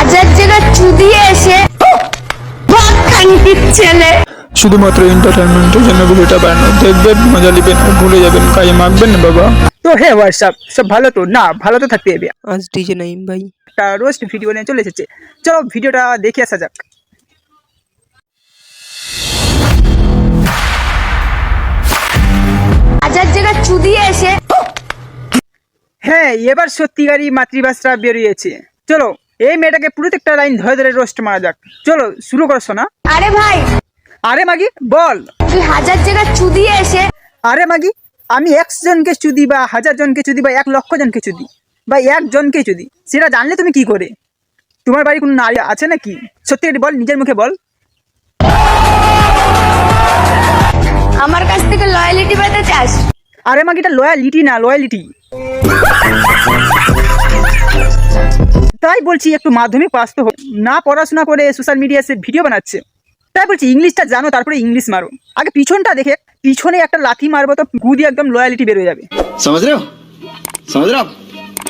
হাজার জায়গা চুদিয়ে এসে ছেলে শুধুমাত্র এন্টারটেনমেন্টের জন্য ভিডিওটা বানানো, দেখবেন মজা নেবেন আর ভুলে যাবেন, কাজে মাখবেন না বাবা। তো হে হোয়াটসঅ্যাপ, সব ভালো তো না? ভালো তো থাকতে হবে। আজ ডিজে নাইম ভাই একটা রোস্ট ভিডিও নিয়ে চলে এসেছে, চলো ভিডিওটা দেখে আসা যাক। হাজার জায়গা চুদিয়ে এসে হ্যাঁ, এবার সত্যিকারই মাতৃভাষা বেরিয়েছে। চলো এই মেয়েটাকে প্রত্যেকটা লাইন ধরে ধরে রোস্ট মারা যাক। চলো শুরু করছো না? আরে ভাই আরে মাগি বল। তুই হাজার জায়গা চুদিয়ে এসে আরে মাগি, আমি 100 জনকে চুদি বা 1000 জনকে চুদি বা 1 লক্ষ জনকে চুদি বা 1 জনকে চুদি, সেটা জানলে তুমি কি করে? তোমার বাড়ি কোনো নারী আছে নাকি? সত্যি বল, নিজের মুখে বল। আমার কাছ থেকে লয়ালিটি পেতে চাস? আরে মাগি, এটা লয়ালিটি না, লয়ালিটি। তাই বলছি একটু মাধ্যমিক পাস তো না, পড়াশোনা করে সোশ্যাল মিডিয়ায় সে ভিডিও বানাচ্ছে। তাই বলছি ইংলিশটা জানো, তারপরে ইংলিশ মারো। আগে পিছনটা দেখে, পিছনে একটা লাথি মারবো তো গুদি একদম লয়ালিটি বের হয়ে যাবে। समझ रहे हो समझ रहे हो आप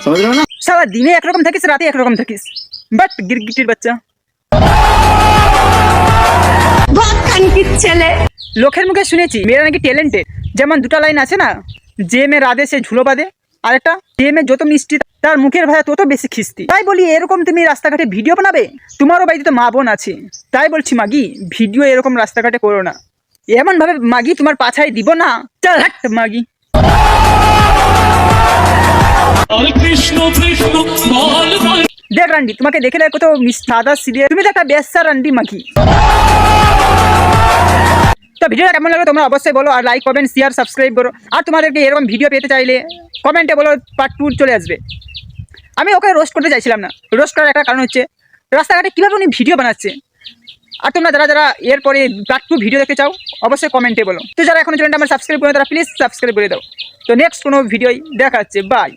समझ रहे हो ना? সারা দিনে একরকম থাকিস, রাতে একরকম থাকিস, বাট গিরগিটির বাচ্চা। ছেলে লোকের মুখে শুনেছি মেয়েরা নাকি ট্যালেন্টেড। যেমন দুটা লাইন আছে না, যে মেয়ে রাধে সে ঝুলো বাঁধে, আরেকটা যে মেয়ে যত মিষ্টি তার মুখের ভাষা তত বেশি খিস্তি। তাই বলি এরকম তুমি রাস্তাঘাটে ভিডিও বানাবে? তোমারও বাড়িতে তো মা বোন আছে। তাই বলছি মাগি, ভিডিও এরকম রাস্তাঘাটে করো না। এমন ভাবে মাগি তোমার পাছায় দিব না, চল হাট মাগি। দেখ রান্ডি, তোমাকে দেখে কত সাদা সিরিয়াস, তুমি তো একটা বেশ্যা রান্ডি মাগি। তো ভিডিওটা কেমন লাগলো তোমরা অবশ্যই বলো, আর লাইক কমেন্ট শেয়ার সাবস্ক্রাইব করো। আর তোমাদেরকে এরকম ভিডিও পেতে চাইলে কমেন্টে বলো, পার্ট 2 চলে আসবে। আমি ওকে রোস্ট করতে চাইছিলাম না, রোস্ট করার একটা কারণ হচ্ছে রাস্তাঘাটে কীভাবে উনি ভিডিও বানাচ্ছে। আর তোমরা যারা যারা এরপরে পার্ট 2 ভিডিও দেখতে চাও অবশ্যই কমেন্টে বলো। তো যারা এখনো চ্যানেলটা আমার সাবস্ক্রাইব করে তারা প্লিজ সাবস্ক্রাইব করে দাও। তো নেক্সট কোনো ভিডিওই দেখা হচ্ছে, বাই।